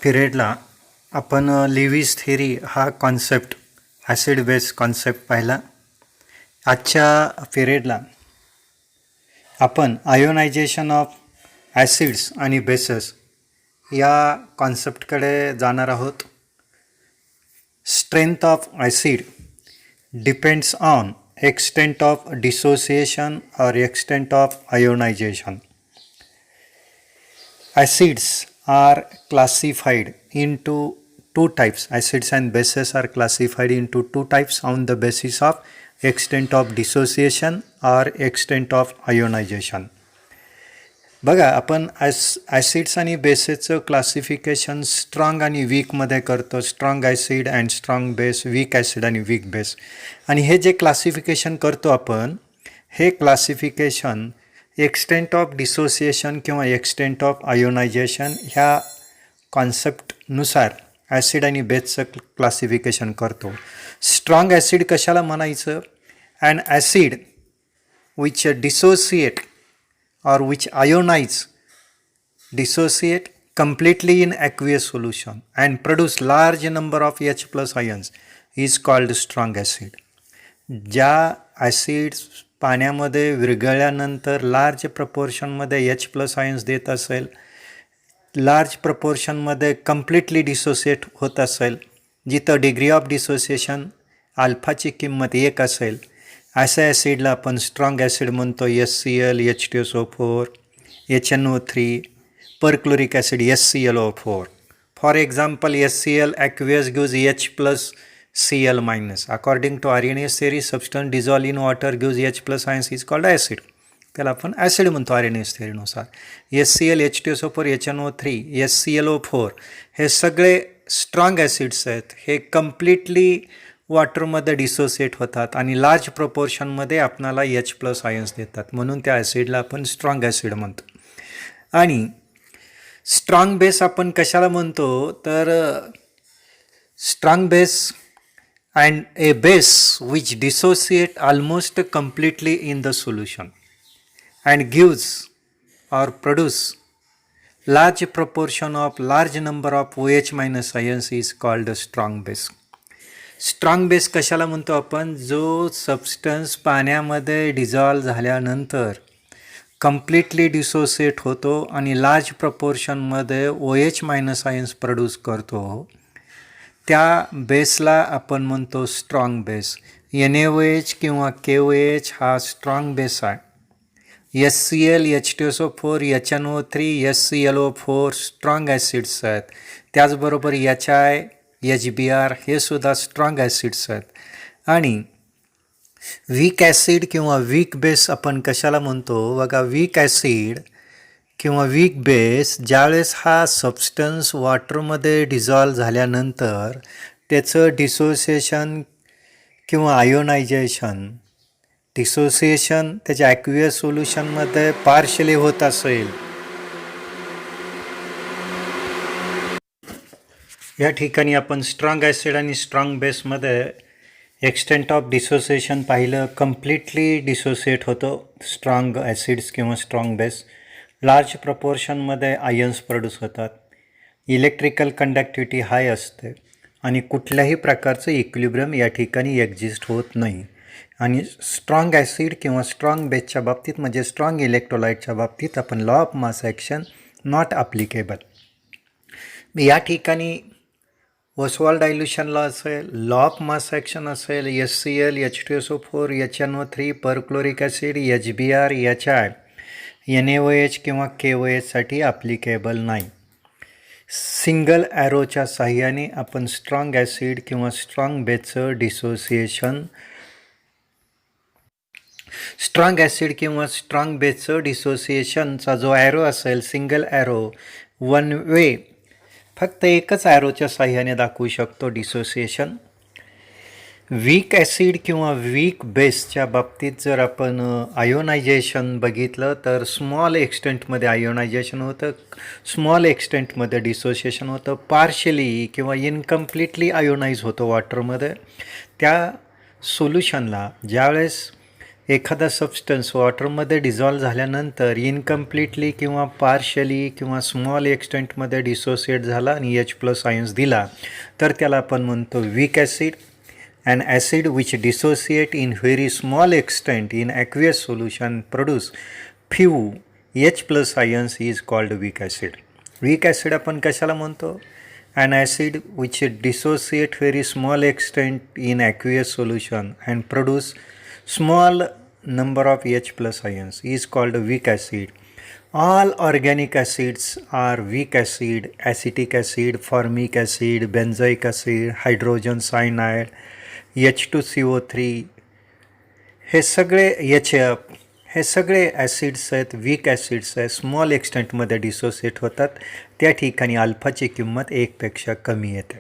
पिरियडला आपण Lewis theory हा concept acid base concept पाहिला. आजच्या पिरियडला आपण आयोनायझेशन ऑफ ॲसिड्स आणि बेसेस या कॉन्सेप्टकडे जाणार आहोत. Strength of acid depends on extent of dissociation or extent of ionization. Acids are classified into two types. Acids and bases are classified into two types on the basis of extent of dissociation or extent of ionization. बघा, आपण acids आणि बेसेसचं classification strong आणि वीकमध्ये करतो. Strong acid and strong base, weak acid आणि weak base. आणि हे जे क्लासिफिकेशन करतो आपण, हे क्लासिफिकेशन एक्सटेंट ऑफ डिसोसिएशन किंवा एक्सटेंट ऑफ आयोनायझेशन ह्या कॉन्सेप्टनुसार ॲसिड आणि बेसचं क्लासिफिकेशन करतो. स्ट्रॉंग ॲसिड कशाला म्हणायचं? And acid which dissociate or which ionize, dissociate completely in aqueous solution and produce large number of H plus ions is called strong acid. ज्या acids पाण्यामध्ये विरघळल्यानंतर large प्रपोर्शनमध्ये H plus ions देत असेल, large प्रपोर्शनमध्ये completely dissociate होत असेल, जिथं degree of dissociation अल्फाची किंमत 1 असेल, अशा ॲसिडला आपण स्ट्रॉंग ॲसिड म्हणतो. HCl, H2SO4, HNO3, perchloric acid HClO4. For example, HCl aqueous gives H plus Cl minus. According to Arrhenius theory, substance dissolved in water gives H plus ions is called acid. त्याला आपण acid म्हणतो Arrhenius theoryनुसार. HCl, H2SO4, HNO3, HClO4 हे सगळे strong acids आहेत. हे completely वॉटरमध्ये dissociate होतात आणि large प्रपोर्शनमध्ये आपणाला H प्लस आयन्स देतात, म्हणून त्या ॲसिडला आपण स्ट्रॉंग ॲसिड म्हणतो. आणि स्ट्रॉंग बेस आपण कशाला म्हणतो? तर strong base and a base which dissociate almost completely in the solution and gives or produce large proportion of large number of OH minus ions is called strong base. Strong base कशाला म्हणतो आपण? जो substance पाण्यामध्ये dissolve झाल्यानंतर completely dissociate होतो आणि large प्रपोर्शनमध्ये OH minus ions produce करतो, त्या बेसला आपण म्हणतो स्ट्रॉंग बेस. NaOH किंवा KOH हा स्ट्रॉंग बेस आहे. HCl, H2SO4, HNO3, HClO4 strong acids आहेत. त्याचबरोबर HI, HBr हे सुद्धा स्ट्रॉंग ॲसिड्स आहेत. आणि वीक ॲसिड किंवा वीक बेस आपण कशाला म्हणतो? बघा, वीक ॲसिड किंवा वीक बेस ज्यावेळेस हा सबस्टन्स वॉटरमध्ये डिझॉल्व झाल्यानंतर त्याचं डिसोसिएशन किंवा आयोनायझेशन, डिसोसिएशन त्याच्या ॲक्वियस सोल्युशनमध्ये पार्शली होत असेल, या ठिकाणी आपण स्ट्रॉंग ॲसिड आणि स्ट्रॉंग बेसमध्ये एक्सटेंट ऑफ डिसोसिएशन पाहिलं. कम्प्लिटली डिसोसिएट होतो स्ट्रॉंग ॲसिड्स किंवा स्ट्रॉंग बेस. लार्ज प्रपोर्शनमध्ये आयन्स प्रोड्यूस होतात. इलेक्ट्रिकल कंडक्टिव्हिटी हाय असते आणि कुठल्याही प्रकारचं इक्विलिब्रियम या ठिकाणी एक्झिस्ट होत नाही. आणि स्ट्रॉंग ॲसिड किंवा स्ट्रॉंग बेसच्या बाबतीत, म्हणजे स्ट्रॉंग इलेक्ट्रोलाइटच्या बाबतीत, आपण law of mass action not applicable. या ठिकाणी ओसवाल्ड डायल्युशन लॉ असेल, लॉ ऑफ मास ॲक्शन असेल, HCl, H2SO4, HNO3, perchloric acid, HBr, HI, NaOH किंवा KOH साठी ॲप्लिकेबल नाही. सिंगल ॲरोच्या साह्याने आपण स्ट्रॉंग ॲसिड किंवा स्ट्रॉंग बेसचं डिसोसिएशन, स्ट्रॉंग ॲसिड किंवा स्ट्रॉंग बेसचं डिसोसिएशनचा जो ॲरो असेल, सिंगल ॲरो, वन वे, फक्त एकच ॲरोच्या साह्याने दाखवू शकतो डिसोसिएशन. वीक ॲसिड किंवा वीक बेसच्या बाबतीत जर आपण आयोनायझेशन बघितलं तर स्मॉल एक्सटेंटमध्ये आयोनायझेशन होतं, स्मॉल एक्सटेंटमध्ये डिसोसिएशन होतं, पार्शली किंवा इनकम्प्लिटली आयोनाइज होतं वॉटरमध्ये. त्या सोल्युशनला ज्यावेळेस एखादा सबस्टन्स वॉटरमध्ये डिझॉल्व झाल्यानंतर इनकम्प्लिटली किंवा पार्शली किंवा स्मॉल एक्सटेंटमध्ये डिसोसिएट झाला आणि H+ आयन्स दिला तर त्याला आपण म्हणतो weak acid. An acid which dissociate in very small extent in aqueous solution produce few H+ ions is called weak acid. Weak acid आपण कशाला म्हणतो? An acid which dissociate very small extent in aqueous solution and produce small number of H+ ions is called weak acid. All organic acids are weak acid, acetic acid, formic acid, benzoic acid, hydrogen cyanide, H2CO3 हे सगळे HF हे सगळे acids आहेत, weak acids आहेत, small एक्सटेंटमध्ये dissociate होतात. त्या ठिकाणी अल्फाची किंमत 1पेक्षा कमी येते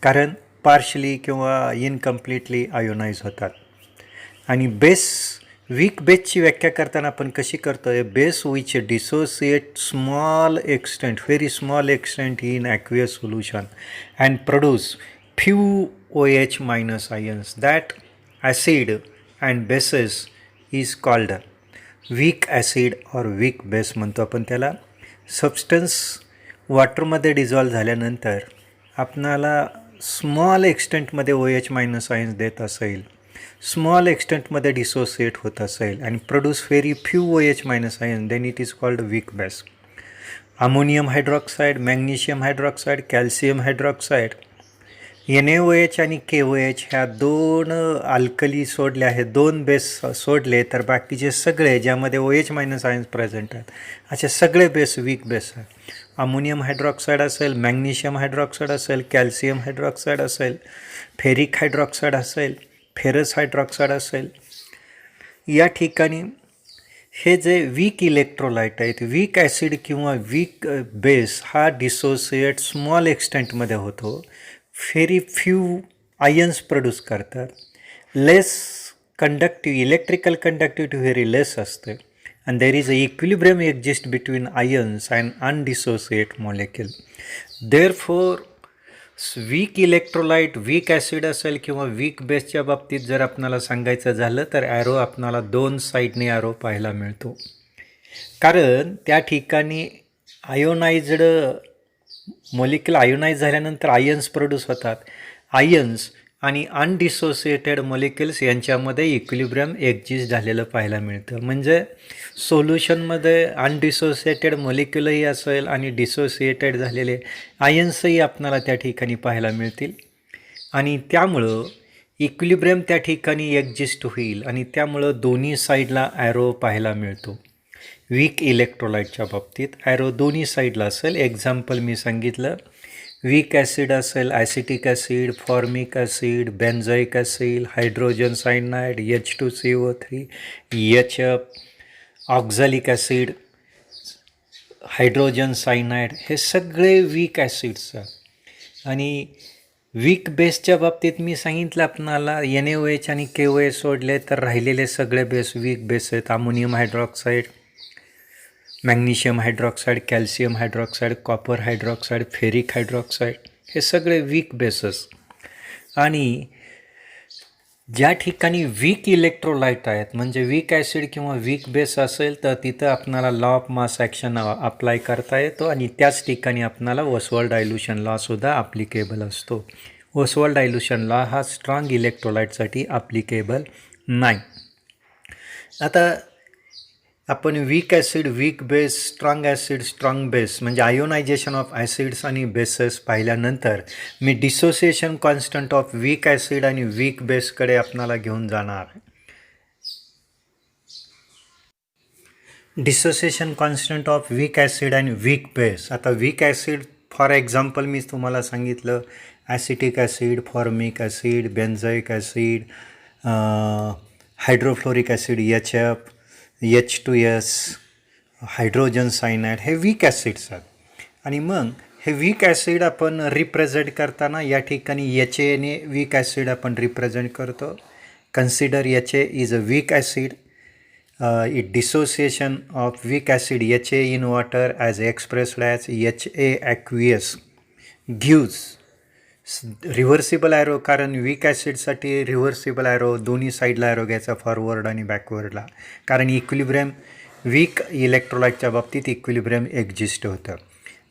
कारण पार्शली किंवा इनकम्प्लिटली आयोनाइज होतात. आणि वीक बेसची व्याख्या करताना आपण कशी करतो आहे? Base which dissociate small extent very small extent in aqueous solution and produce few OH- ions. That acid and bases is called weak acid or weak base म्हणतो आपण त्याला. सबस्टन्स वॉटरमध्ये डिझॉल्व झाल्यानंतर आपणाला स्मॉल एक्सटेंटमध्ये OH- आयन्स देत असेल, small एक्सटेंटमध्ये dissociate होत असेल आणि produce very few OH- ions, then it is called weak base. Ammonium hydroxide, magnesium hydroxide, calcium hydroxide, NaOH आणि KOH ह्या 2 अल्कली सोडले आहेत, 2 बेस सोडले तर बाकीचे सगळे ज्यामध्ये OH- आयन्स प्रेझेंट आहेत असे सगळे बेस वीक बेस आहेत. अमोनियम हायड्रॉक्साईड असेल, मॅग्नेशियम हायड्रॉक्साईड असेल, कॅल्शियम हायड्रॉक्साईड असेल, फेरिक हायड्रॉक्साईड असेल, फेरस हायड्रॉक्साईड असेल. या ठिकाणी हे जे वीक इलेक्ट्रोलाइट आहेत, वीक ॲसिड किंवा वीक बेस हा डिसोसिएट स्मॉल एक्सटेंटमध्ये होतो, व्हेरी फ्यू आयन्स प्रोड्यूस करतात, लेस कंडक्टिव्ह, इलेक्ट्रिकल कंडक्टिव्हिटी व्हेरी लेस असते and there is a equilibrium exists between ions and undissociate molecule. Therefore weak electrolyte, weak acid असेल किंवा weak बेसच्या बाबतीत जर आपणाला सांगायचं झालं तर ॲरो आपणाला 2 साईडने ॲरो पाहायला मिळतो कारण त्या ठिकाणी आयोनाइज्ड मॉलिक्यूल आयोनाइज झाल्यानंतर आयन्स प्रोड्यूस होतात. आयन्स आणि अनडिसोसिएटेड मॉलिक्युल्स यांच्यामध्ये इक्विलिब्रियम एक्झिस्ट झालेलं पाहायला मिळतं. म्हणजे सोल्युशनमध्ये अनडिसोसिएटेड मॉलिक्युलही असेल आणि डिसोसिएटेड झालेले आयन्सही आपणाला त्या ठिकाणी पाहायला मिळतील आणि त्यामुळं इक्विलिब्रियम त्या ठिकाणी एक्झिस्ट होईल आणि त्यामुळं दोन्ही साईडला ॲरो पाहायला मिळतो. वीक इलेक्ट्रोलाइटच्या बाबतीत ॲरो दोन्ही साईडला असेल. एक्झाम्पल मी सांगितलं, वीक ॲसिड असेल acetic acid, formic acid, benzoic acid, hydrogen cyanide, H2CO3, HF, oxalic acid, hydrogen cyanide हे सगळे वीक ॲसिड्स आहेत. आणि वीक बेसच्या बाबतीत मी सांगितलं आपणाला NaOH आणि KOH सोडले तर राहिलेले सगळे बेस वीक बेस आहेत. Ammonium hydroxide, magnesium hydroxide, calcium hydroxide, copper hydroxide, ferric hydroxide हे सगळे वीक बेसेस. आणि ज्या ठिकाणी वीक इलेक्ट्रोलाइट आहेत म्हणजे वीक ॲसिड किंवा वीक बेस असेल तर तिथं आपणाला law of mass action apply करता येतो आणि त्याच ठिकाणी आपणाला ओसवाल्ड डायल्यूशन लॉसुद्धा ॲप्लिकेबल असतो. ओसवाल्ड डायल्यूशन लॉ हा स्ट्रॉंग इलेक्ट्रोलाइटसाठी ॲप्लिकेबल नाही. आता आपण weak acid, weak base, strong acid, strong base म्हणजे आयोनायझेशन ऑफ ॲसिड्स आणि बेसेस पाहिल्यानंतर मी dissociation constant of weak acid आणि वीक बेसकडे आपणाला घेऊन जाणार. Dissociation constant of weak acid आणि वीक बेस. आता वीक ॲसिड फॉर एक्झाम्पल मी तुम्हाला सांगितलं acetic acid, formic acid, benzoic acid, hydrofluoric acid HF, H2S, hydrogen cyanide हे वीक ॲसिड्स आहेत. आणि मग हे वीक ॲसिड आपण रिप्रेझेंट करताना या ठिकाणी HAने वीक ॲसिड आपण रिप्रेझेंट करतो. Consider HA is a weak acid. It dissociation of weak acid HA in water as expressed as HA aqueous gives reversible arrow, कारण वीक ॲसिडसाठी रिव्हर्सिबल ॲरो दोन्ही साईडला ॲरो घ्यायचा, फॉरवर्ड आणि बॅकवर्डला, कारण इक्विलिब्रियम वीक इलेक्ट्रोलाइटच्या बाबतीत इक्विलिब्रियम एक्झिस्ट होतं.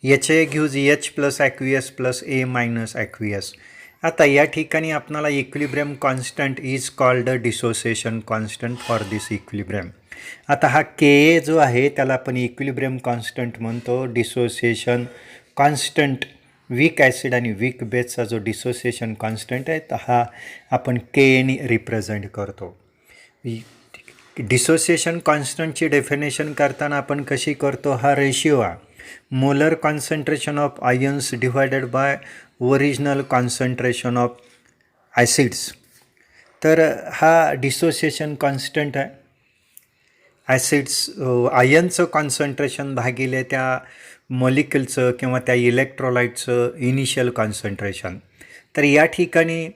याचे gives H plus aqueous plus A minus aqueous. आता या ठिकाणी आपणाला equilibrium constant is called dissociation constant for this equilibrium. आता हा के ए जो आहे त्याला आपण इक्विलिब्रियम कॉन्स्टंट म्हणतो. डिसोसिएशन कॉन्स्टंट वीक ॲसिड आणि वीक बेसचा जो डिसोसिएशन कॉन्स्टंट आहे तर हा आपण के एने रिप्रेझेंट करतो. डिसोसिएशन कॉन्स्टंटची डेफिनेशन करताना आपण कशी करतो, हा रेशिओ हा molar concentration of ions divided by original concentration of acids. तर हा डिसोसिएशन कॉन्स्टंट आहे. ॲसिड्स आयनचं कॉन्सन्ट्रेशन भागिले त्या मॉलिक्युलचं किंवा त्या इलेक्ट्रोलाइटचं इनिशियल कॉन्सन्ट्रेशन. तर या ठिकाणी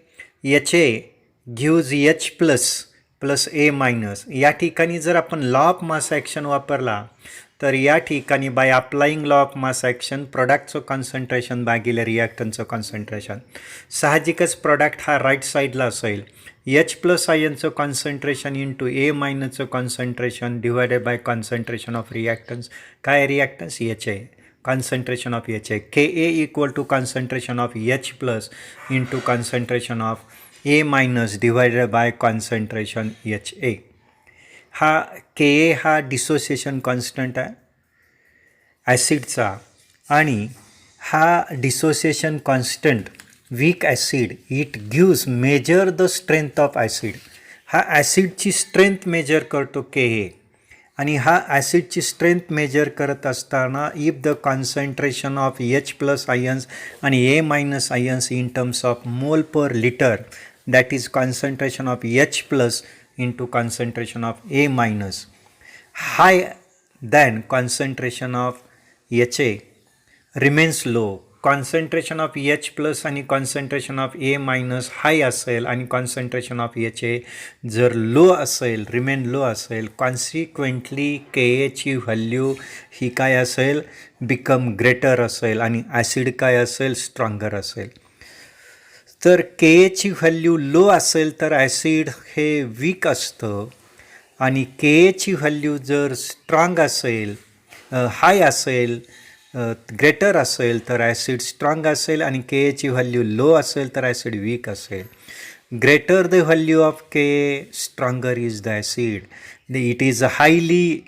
याचे gives H plus A minus. या ठिकाणी जर आपण लॉ ऑफ मास ॲक्शन वापरला तर या ठिकाणी by applying law of mass action प्रॉडक्टचं कॉन्सन्ट्रेशन भागिले रिॲक्टन्सचं कॉन्सन्ट्रेशन, साहजिकच प्रॉडक्ट हा राईट साईडला असेल. एच प्लस आयनचं कॉन्सन्ट्रेशन इंटू ए मायनसचं concentration divided by concentration of reactants. काय रिॲक्टन्स? एच आहे. कॉन्सन्ट्रेशन ऑफ एच आहे. K A equal to concentration of H plus into concentration of A minus divided by concentration H A. हा K ए हा dissociation constant आहे ॲसिडचा, आणि हा dissociation constant weak acid it gives measure the strength of acid. हा ॲसिडची strength measure करतो के ए, आणि हा ॲसिडची स्ट्रेंथ मेजर करत असताना if the concentration of H plus ions आणि A minus ions in terms of mole per litre, that is concentration of H plus into concentration of A minus high than concentration of HA remains low. concentration of H plus आणि concentration of A minus high असेल आणि concentration of HA जर low असेल, remain low असेल, consequently KA ची value ही काय असेल, become greater असेल आणि ॲसिड काय असेल, stronger असेल. तर के एची व्हॅल्यू लो असेल तर ॲसिड हे वीक असतं, आणि के एची व्हॅल्यू जर स्ट्रॉंग असेल, हाय असेल, ग्रेटर असेल तर ॲसिड स्ट्रॉंग असेल, आणि के एची व्हॅल्यू लो असेल तर ॲसिड वीक असेल. Greater the value of K stronger is the acid. It is highly,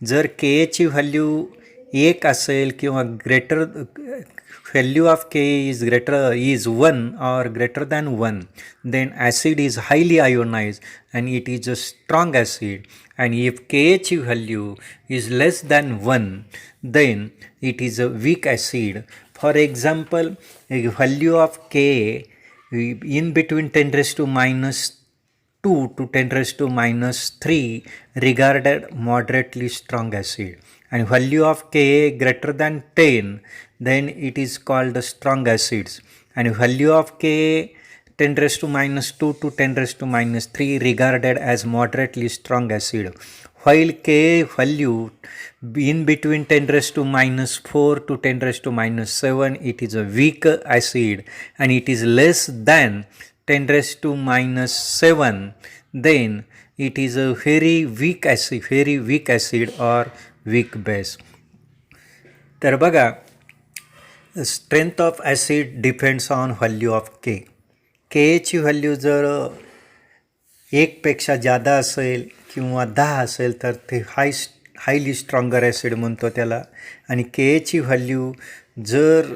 जर के एची व्हॅल्यू 1 असेल किंवा greater value of Ka is 1 or greater than 1, then acid is highly ionized and it is a strong acid. And if Kh value is less than 1, then it is a weak acid. For example, a value of Ka in between 10 raised to minus 2 to 10 raised to minus 3 regarded moderately strong acid, and value of Ka greater than 10, then it is called strong acids, and value of Ka 10 raised to minus 2 to 10 raised to minus 3 regarded as moderately strong acid, while Ka value in between 10 raised to minus 4 to 10 raised to minus 7, it is a weak acid, and it is less than 10 raised to minus 7, then it is a very weak acid or weak base. तर बघा, strength of acid depends on value of K. केची value जर 1 पेक्षा जादा असेल किंवा 10 असेल तर ते हायली स्ट्रॉंगर ॲसिड म्हणतो त्याला, आणि केची व्हॅल्यू जर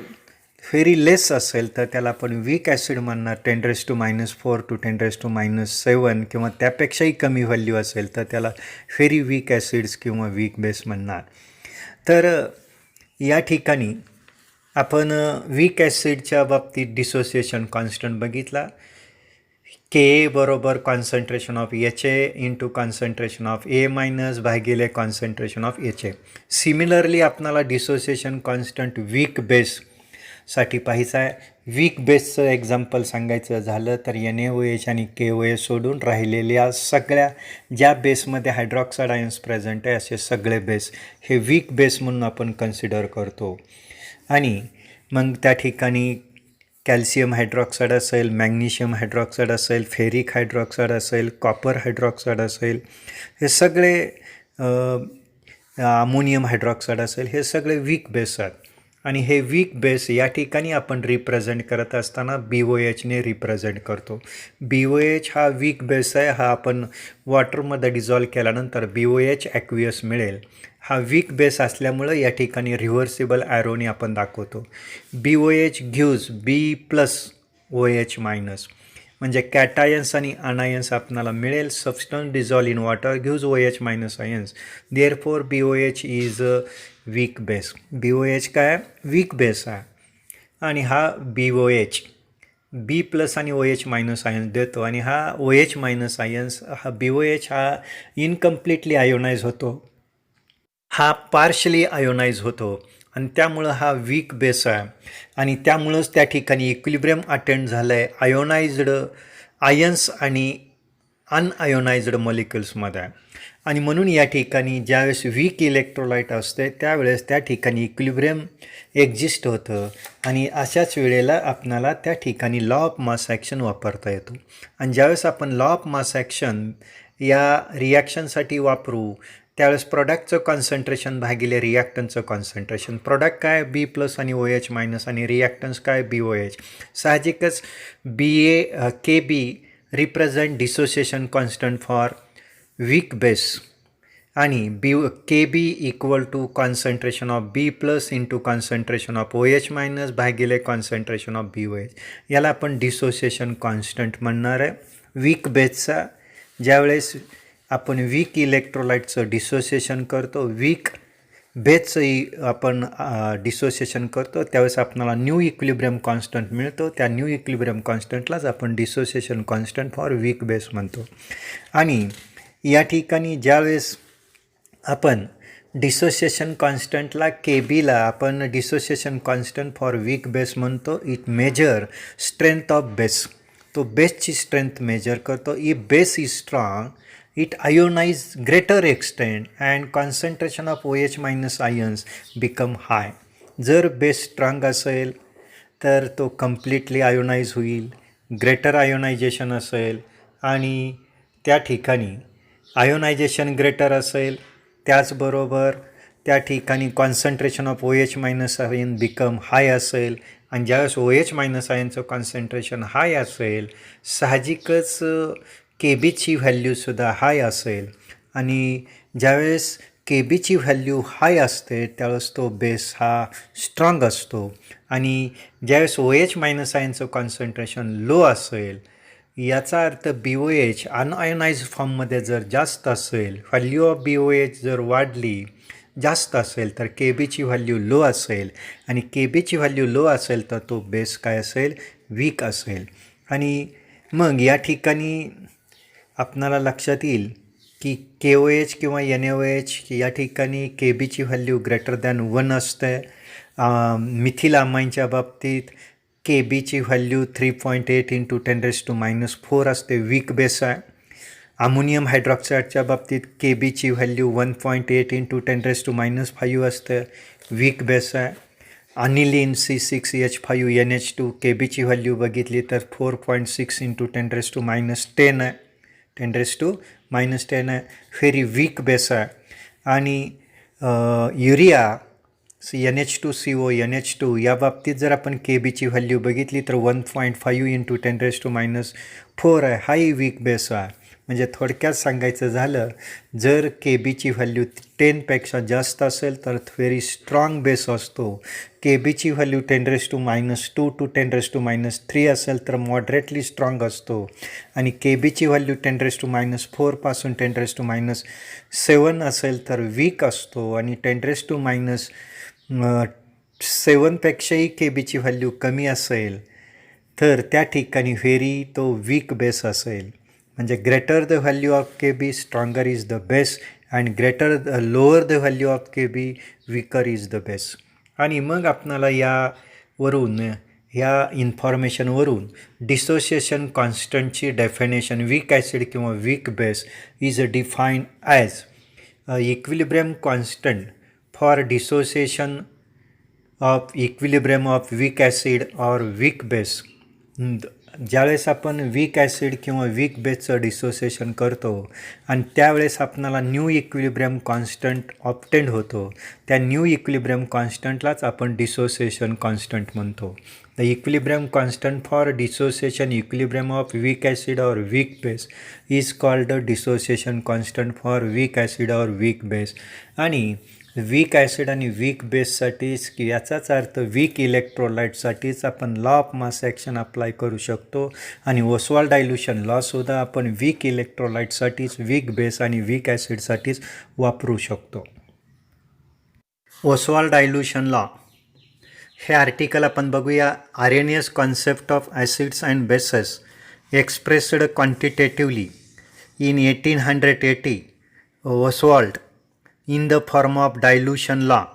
व्हेरी लेस असेल तर त्याला आपण वीक ॲसिड म्हणणार. 10 raised to minus 4 to 10 raised to minus 7 किंवा त्यापेक्षाही कमी व्हॅल्यू असेल तर त्याला व्हेरी वीक ॲसिड्स किंवा वीक बेस म्हणणार. तर या ठिकाणी आपण वीक ॲसिडच्या बाबतीत डिसोसिएशन कॉन्स्टंट बघितला. के बरोबर concentration of H A into concentration of A minus भागिले concentration of H A. Similarly आपणाला डिसोसिएशन कॉन्स्टंट वीक बेससाठी पाहायचं आहे. वीक बेसचं एक्झाम्पल सांगायचं झालं तर NaOH आणि KOH सोडून राहिलेल्या सगळ्या ज्या बेसमध्ये हायड्रॉक्साईड आयन्स प्रेझेंट आहे असे सगळे बेस हे वीक बेस म्हणून आपण कन्सिडर करतो. आणि मग त्या ठिकाणी कॅल्शियम हायड्रॉक्साईड असेल, मॅग्नेशियम हायड्रॉक्साईड असेल, फेरिक हायड्रॉक्साईड असेल, कॉपर हायड्रॉक्साईड असेल, हे सगळे अमोनियम हायड्रॉक्साईड असेल, हे सगळे वीक बेस आहेत. आणि हे वीक बेस या ठिकाणी आपण रिप्रेझेंट करत असताना BOHने रिप्रेझेंट करतो. BOH हा वीक बेस आहे. हा आपण वॉटरमध्ये डिझॉल्व केल्यानंतर BOH ॲक्वियस मिळेल. हा वीक बेस असल्यामुळं या ठिकाणी रिव्हर्सिबल ॲरोने आपण दाखवतो. BOH गिव्ज B+OH मायनस, म्हणजे कॅटायन्स आणि अनायन्स आपल्याला मिळेल. Substance dissolve in water gives OH minus ions. Therefore BOH is weak base. BOH काय वीक बेस आहे. आणि हा BOH B+ आणि OH मायनस आयन्स देतो. आणि हा OH मायनस आयन्स हा BOH हा इनकम्प्लिटली आयोनाइज होतो, हा पार्शली आयोनाइज होतो. आणि त्यामुळं हा वीक बेस आहे. आणि त्यामुळंच त्या ठिकाणी इक्विलिब्रियम अटेंड झालं आहे आयोनाइज्ड आयन्स आणि अनआयोनाइज्ड मॉलिक्युल्समध्ये. आणि म्हणून या ठिकाणी ज्यावेळेस वीक इलेक्ट्रोलाइट असते त्यावेळेस त्या ठिकाणी इक्विलिब्रियम एक्झिस्ट होतं. आणि अशाच वेळेला आपणाला त्या ठिकाणी लॉ ऑफ मास ॲक्शन वापरता येतो. आणि ज्यावेळेस आपण लॉ ऑफ मास ॲक्शन या रिॲक्शनसाठी वापरू त्यावेळेस प्रोडक्टचं कॉन्सन्ट्रेशन भागिले रिॲक्टन्सचं कॉन्सन्ट्रेशन. प्रोडक्ट काय B+ आणि OH मायनस आणि रिॲक्टन्स काय BOH. साहजिकच KB represent dissociation constant for weak base. आणि KB equal to concentration of B+ into concentration of OH minus भागिले कॉन्सन्ट्रेशन ऑफ BOH. याला आपण डिसोसिएशन कॉन्स्टंट म्हणणार आहे वीक बेसचा. ज्यावेळेस आपण वीक इलेक्ट्रोलाइटचं डिसोसिएशन करतो, वीक बेसचंही आपण डिसोसिएशन करतो, त्यावेळेस आपल्याला न्यू इक्विलिब्रियम कॉन्स्टंट मिळतो. त्या न्यू इक्विलिब्रियम कॉन्स्टंटलाच आपण dissociation constant for weak base म्हणतो. आणि या ठिकाणी ज्यावेळेस आपण डिसोसिएशन कॉन्स्टंटला KBला आपण dissociation constant for weak base म्हणतो. It measure strength of base. तो बेसची स्ट्रेंथ मेजर करतो. If base is strong it ionize greater extent and concentration of OH minus ions become high. जर बेस स्ट्रॉंग असेल तर तो कम्प्लिटली आयोनाइज होईल, greater ionisation असेल. आणि त्या ठिकाणी आयोनायझेशन ग्रेटर असेल त्याचबरोबर त्या ठिकाणी concentration of OH minus ion become high असेल. आणि ज्यावेळेस OH मायनस आयनचं कॉन्सन्ट्रेशन हाय असेल साहजिकच KBची व्हॅल्यूसुद्धा हाय असेल. आणि ज्यावेळेस KBची व्हॅल्यू हाय असते त्यावेळेस तो बेस हा स्ट्रॉंग असतो. आणि ज्यावेळेस OH मायनस आयनचं कॉन्सन्ट्रेशन लो असेल याचा अर्थ BOH अनआयोनाइज फॉर्ममध्ये जर जास्त असेल, व्हॅल्यू ऑफ BOH जर वाढली जास्त असेल तर KBची व्हॅल्यू लो असेल. आणि KBची व्हॅल्यू लो असेल तर तो बेस काय असेल वीक असेल. आणि मग या ठिकाणी आपणाला लक्षात येईल की KOH किंवा NaOH या ठिकाणी KBची व्हॅल्यू ग्रेटर दॅन 1 असते. मिथिल अमाईनच्या बाबतीत KBची व्हॅल्यू 3.8 इंटू 10⁻⁴ असते, वीक बेस आहे. अमोनियम हायड्रॉक्साईडच्या बाबतीत KBची व्हॅल्यू 1.8 इंटू 10⁻⁵ असते, वीक बेस आहे. अनिलीन C6H5NH2 KBची व्हॅल्यू बघितली तर 4.6 इंटू 10⁻10 आहे, 10⁻10 आहे, व्हेरी वीक बेस आहे. आणि युरिया NH2CO NH2 या बाबतीत जर आपण KBची व्हॅल्यू बघितली तर 1.5 इंटू 10⁻⁴ आहे, हाही वीक बेस आहे. म्हणजे थोडक्यात सांगायचं झालं जर KBची व्हॅल्यू 10पेक्षा जास्त असेल तर व्हेरी स्ट्रॉंग बेस असतो. KBची व्हॅल्यू 10⁻² टू 10⁻³ असेल तर मॉडरेटली स्ट्रॉंग असतो. आणि KBची व्हॅल्यू 10⁻⁴ पासून 10⁻�7 असेल तर वीक असतो. आणि 10⁻�7पेक्षाही KBची व्हॅल्यू कमी असेल तर त्या ठिकाणी व्हेरी तो वीक बेस असेल. म्हणजे greater the value of KB stronger is the base and lower the value of KB weaker is the base. आणि मग आपणाला यावरून ह्या इन्फॉर्मेशनवरून डिसोसिएशन कॉन्स्टंटची डेफिनेशन वीक ॲसिड किंवा weak base is defined as equilibrium constant for dissociation of equilibrium of weak acid or weak base. ज्यावेळेस आपण वीक ॲसिड किंवा वीक बेसचं डिसोसिएशन करतो आणि त्यावेळेस आपणाला न्यू इक्विलिब्रियम कॉन्स्टंट ऑब्टेंड होतो, त्या न्यू इक्विलिब्रियम कॉन्स्टंटलाच आपण डिसोसिएशन कॉन्स्टंट म्हणतो. The equilibrium constant for dissociation equilibrium of weak acid or weak base is called dissociation constant for weak acid or weak base. आणि वीक ॲसिड आणि weak बेससाठीच याचाच अर्थ वीक इलेक्ट्रोलाइटसाठीच आपण law of mass action apply करू शकतो आणि ओसवाल्ड डायल्यूशन लॉसुद्धा आपण वीक इलेक्ट्रोलाइटसाठीच, वीक बेस आणि वीक ॲसिडसाठीच वापरू शकतो. ओसवाल्ड डायल्यूशन लॉ हे आर्टिकल आपण बघूया. Arrhenius concept of acids and bases expressed quantitatively in 1880 Ostwald in the form of dilution law.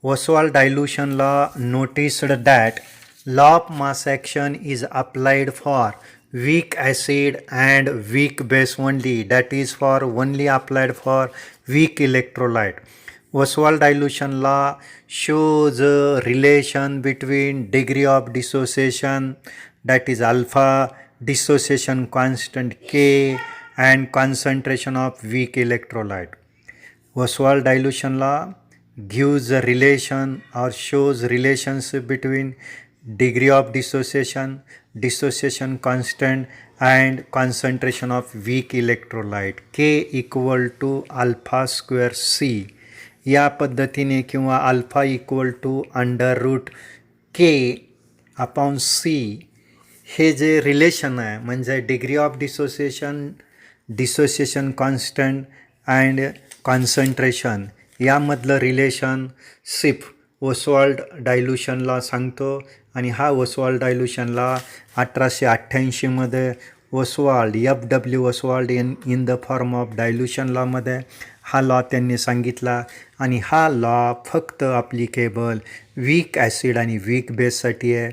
Oswald dilution law noticed that law of mass action is applied for weak acid and weak base only, that is for only applied for weak electrolyte. Oswald dilution law shows a relation between degree of dissociation, that is alpha, dissociation constant K, and concentration of weak electrolyte. Oswald dilution law gives a relation or shows relationship between degree of dissociation, dissociation constant, and concentration of weak electrolyte K equal to alpha square C. या पद्धतीने किंवा alpha equal to under root K upon C हे जे relation आहे, म्हणजे degree of dissociation, dissociation constant and concentration यामधलं relationship Ostwald dilution law सांगतो. आणि हा ओसवाल्ड डायल्यूशन लॉ 1888मध्ये Ostwald FW Ostwald in the form of dilution लॉमध्ये हा लॉ त्यांनी सांगितला. आणि हा लॉ फक्त ॲप्लिकेबल वीक ॲसिड आणि वीक बेससाठी आहे.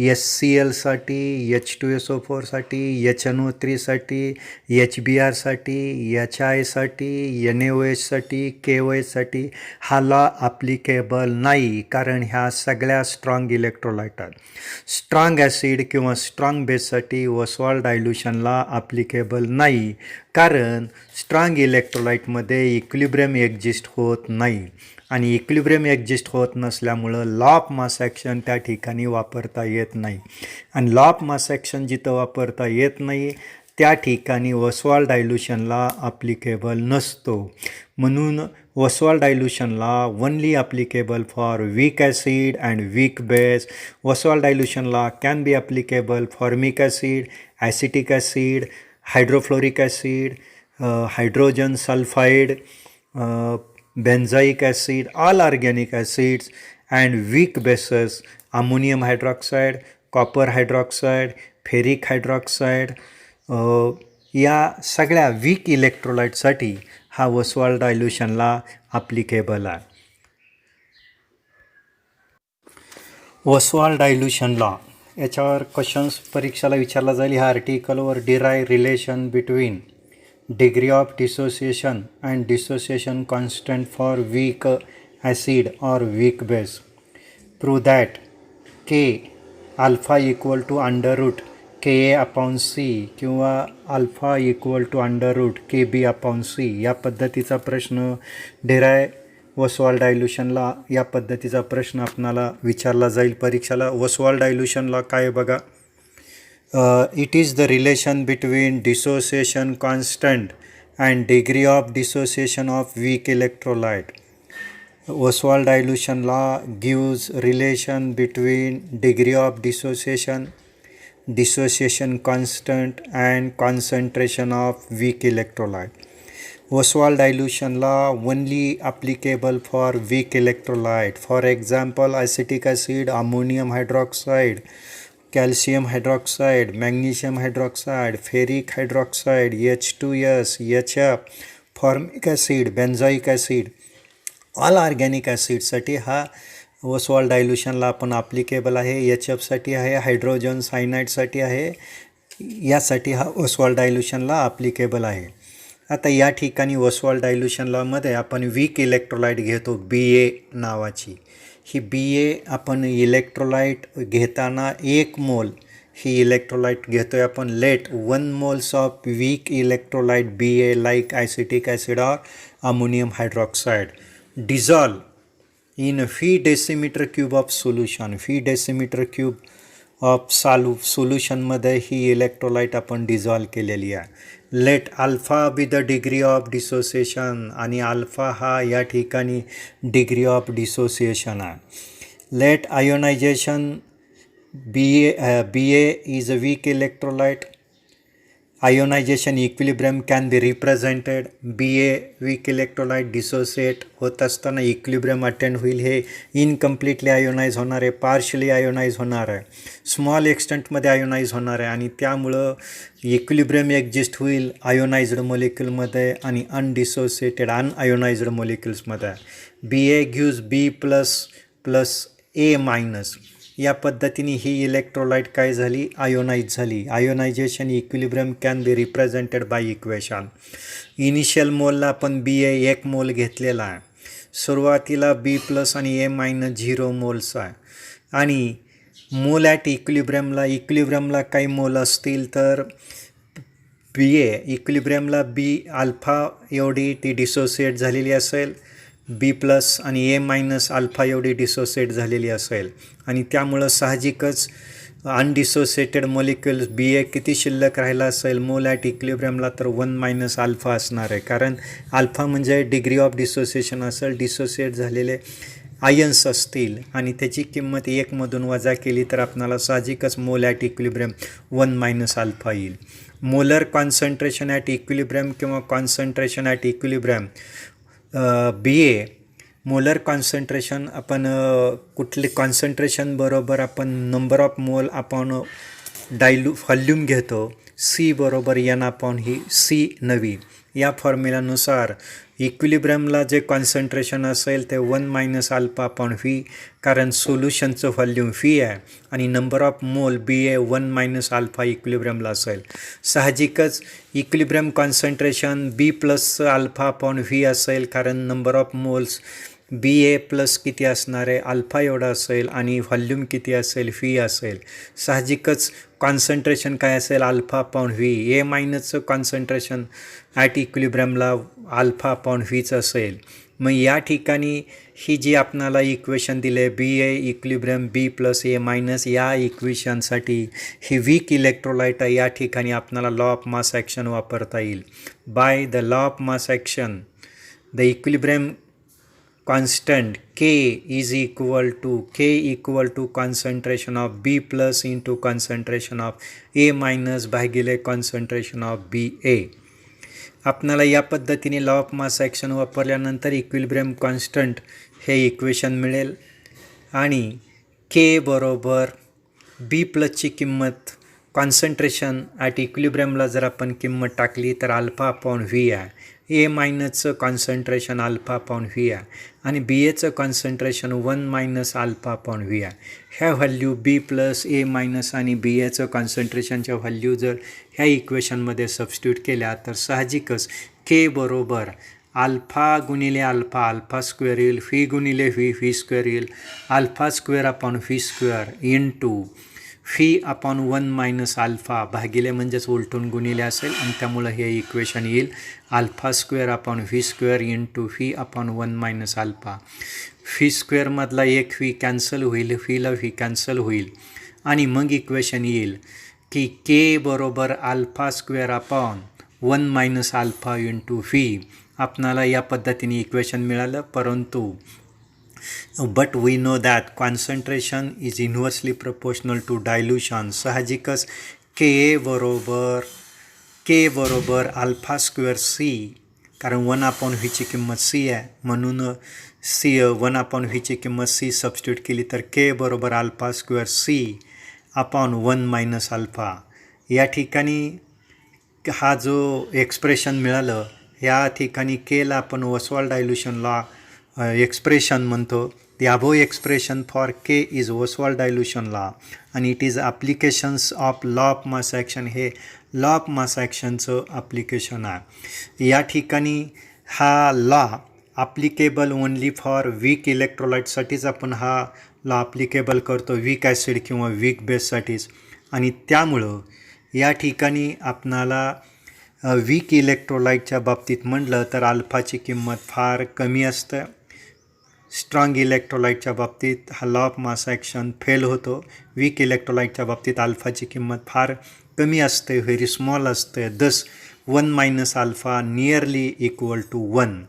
HClसाठी, H2SO4साठी, HNO3साठी, HBrसाठी, HIसाठी, NaOHसाठी, KOHसाठी हा लॉ ॲप्लिकेबल नाही, कारण ह्या सगळ्या स्ट्रॉंग इलेक्ट्रोलाइट आहेत. स्ट्रॉंग ॲसिड किंवा स्ट्रॉंग बेससाठी ओसवाल्ड डायल्यूशन लॉ ॲप्लिकेबल नाही, कारण स्ट्रॉंग इलेक्ट्रोलाइटमध्ये इक्विलिब्रियम एक्झिस्ट होत नाही आणि इक्विलिब्रियम एक्झिस्ट होत नसल्यामुळं लॉ ऑफ मास ॲक्शन त्या ठिकाणी वापरता येत नाही. आणि लॉ ऑफ मास ॲक्शन जिथं वापरता येत नाही त्या ठिकाणी ओसवाल्ड डायल्यूशन लॉ ॲप्लिकेबल नसतो. म्हणून Ostwald dilution law only applicable for weak acid and weak base. Ostwald dilution law can be applicable formic acid, acetic acid, hydrofluoric acid, hydrogen sulphide, benzoic acid, all organic acids, and weak bases, ammonium hydroxide, copper hydroxide, ferric hydroxide. या सगळ्या weak इलेक्ट्रोलाइटसाठी हा Ostwald dilution law applicable आहे. Ostwald dilution law याच्यावर questions परीक्षेला विचारला जाईल. ह्या आर्टिकलवर derive relation between degree of dissociation and dissociation constant for weak acid or weak base. Prove that K alpha equal to under root Ka upon C किंवा alpha equal to under root Kb upon C. या पद्धतीचा प्रश्न derive Oswald dilution law या पद्धतीचा प्रश्न आपणाला विचारला जाईल परीक्षेला. ओसवाल्ड डायल्यूशन लॉ काय बघा. It is the relation between dissociation constant and degree of dissociation of weak electrolyte. Oswald dilution law gives relation between degree of dissociation, dissociation constant and concentration of weak electrolyte. Oswald dilution law only applicable for weak electrolyte. For example, acetic acid, ammonium hydroxide, calcium hydroxide, magnesium hydroxide, ferric hydroxide, H2S, HF, formic acid, benzoic acid, all organic ॲसिडसाठी हा Ostwald डायल्यूशनला आपण applicable आहे. HFसाठी आहे, hydrogen सायनाईडसाठी आहे, यासाठी हा Ostwald डायल्यूशनला applicable आहे. आता या ठिकाणी ओसवाल्ड डायल्यूशन लॉमध्ये आपण वीक इलेक्ट्रोलाइट घेतो BA नावाची. ही BA आपण इलेक्ट्रोलाइट घेताना 1 मोल ही इलेक्ट्रोलाइट घेतोय आपण. Let 1 moles of weak electrolyte BA like acetic acid or ammonium hydroxide dissolve in V decimetre cube of solution. V decimetre cube of सोल्युशनमध्ये ही इलेक्ट्रोलाइट आपण डिझॉल्व केलेली आहे. Let alpha be the degree of dissociation आणि alpha हा या ठिकाणी degree of dissociation आहे. Let ionisation BA is a weak electrolyte. Ionization equilibrium can be represented. BA weak electrolyte dissociate होत असताना इक्विलिब्रियम अटेंड होईल. हे इनकम्प्लिटली आयोनाइज होणार आहे, पार्शली आयोनाइज होणार आहे, स्मॉल एक्सटेंटमध्ये आयोनाइज होणार आहे आणि त्यामुळं इक्विलिब्रियम एक्झिस्ट होईल आयोनाइज्ड मॉलिक्यूलमध्ये आणि अनडिसोसिएटेड अनआयोनाइज्ड मॉलिक्यूल्समध्ये. BA gives B plus A minus. या पद्धतीने ही इलेक्ट्रोलाइट काय झाली, आयोनाइज झाली. Ionisation equilibrium can be represented by equation. Initial मोलला आपण BA 1 मोल घेतलेला आहे. सुरुवातीला B प्लस आणि A मायनस 0 मोल्स आहे. आणि मोल ॲट इक्विलिब्रियमला काही मोल असतील तर BA इक्विलिब्रियमला B अल्फा एवढी ती डिसोसिएट झालेली असेल, B प्लस आणि A मायनस अल्फा एवढी डिसोसिएट झालेली असेल आणि त्यामुळं साहजिकच अनडिसोसिएटेड मॉलिक्युल्स BA किती शिल्लक राहिला असेल मोल ॲट इक्विलिब्रियमला तर 1 मायनस अल्फा असणार आहे. कारण अल्फा म्हणजे डिग्री ऑफ डिसोसिएशन असेल, डिसोसिएट झालेले आयन्स असतील आणि त्याची किंमत 1 मधून वजा केली तर आपणाला साहजिकच मोल ॲट इक्विलिब्रियम 1 मायनस अल्फा येईल. मोलर कॉन्सन्ट्रेशन ॲट इक्विलिब्रियम किंवा concentration at equilibrium BA molar concentration आपण कुठले कॉन्सन्ट्रेशन बरोबर आपण नंबर ऑफ मोल आपण व्हॉल्यूम घेतो. C बरोबर N अपॉन ही C नवी. या फॉर्म्युलानुसार इक्विलिब्रियमला जे कॉन्सन्ट्रेशन असेल ते 1 मायनस अल्फा अपॉन व्ही, कारण सोल्युशनचं व्हॉल्यूम व्ही आहे आणि number of mole BA 1 minus alpha इक्विलिब्रियमला असेल. साहजिकच equilibrium concentration B plus alpha upon V असेल, कारण number of moles BA plus किती असणार आहे, अल्फा एवढा असेल आणि व्हॉल्यूम किती असेल, व्ही असेल. साहजिकच कॉन्सन्ट्रेशन काय असेल, अल्फा अपॉन व्ही. A मायनसचं कॉन्सन्ट्रेशन ॲट इक्विलिब्रियमला अल्फा अपॉन व्हीच असेल. मग या ठिकाणी ही जी आपणाला इक्वेशन दिले BA equilibrium B plus A minus, या इक्वेशनसाठी ही वीक इलेक्ट्रोलाइट आहे. या ठिकाणी आपणाला लॉ ऑफ मास ॲक्शन वापरता येईल. By the law of mass action the equilibrium constant K is equal to concentration of B plus into concentration of A minus भागिले concentration of BA. आपणाला या पद्धतीने लॉ ऑफ मास ॲक्शन वापरल्यानंतर equilibrium constant हे equation मिळेल आणि K बरोबर B प्लसची किंमत कॉन्सन्ट्रेशन ॲट इक्विलिब्रियमला जर आपण किंमत टाकली तर अल्फा अपॉन व्ही आहे. A मायनसचं कॉन्सन्ट्रेशन अल्फा अपॉन व्ही आहे आणि BAचं concentration 1 minus alpha upon V आहे. ह्या value B plus A minus आणि BAचं कॉन्सन्ट्रेशनच्या व्हॅल्यू जर ह्या इक्वेशनमध्ये सबस्टिट्यूट केल्या तर साहजिकच K बरोबर अल्फा गुणिले अल्फा अल्फा स्क्वेअर येईल, व्ही गुणिले व्ही स्क्वेअर येईल, alpha square upon V square into V upon 1 minus alpha भागिले म्हणजेच उलटून गुणिले असेल आणि त्यामुळं हे इक्वेशन येईल alpha square upon V square into V upon 1 minus alpha. V स्क्वेअरमधला एक व्ही कॅन्सल होईल, व्हीला व्ही कॅन्सल होईल आणि मग इक्वेशन येईल की के बरोबर alpha square upon 1 minus alpha into V. आपणाला या पद्धतीने इक्वेशन मिळालं. परंतु but we know that concentration is inversely proportional to dilution. साहजिकच K बरोबर अल्फा स्क्वेअर C, कारण 1 अपॉन व्हीची किंमत C आहे म्हणून 1 अपॉन व्हीची किंमत C सबस्टिट्यूट केली तर K बरोबर alpha square C upon 1 minus alpha. या ठिकाणी हा जो एक्सप्रेशन मिळालं या ठिकाणी Kला आपण ओसवाल्ड डायल्यूशन लॉ एक्सप्रेशन म्हणतो. The above expression for K is Oswald dilution law and it is applications of law of mass action. हे law of mass actionचं application आहे. या ठिकाणी हा law applicable only for weak इलेक्ट्रोलाईटसाठीच आपण हा लॉ ॲप्लिकेबल करतो, वीक ॲसिड किंवा वीक बेससाठीच. आणि त्यामुळं या ठिकाणी आपणाला वीक इलेक्ट्रोलाईटच्या बाबतीत म्हटलं तर अल्फाची किंमत फार कमी असतं. स्ट्रॉंग इलेक्ट्रोलाईटच्या बाबतीत हा law of mass action fail होतो. वीक इलेक्ट्रोलाईटच्या बाबतीत अल्फाची किंमत फार कमी असते, व्हेरी स्मॉल असते. Thus 1 minus alpha nearly equal to 1.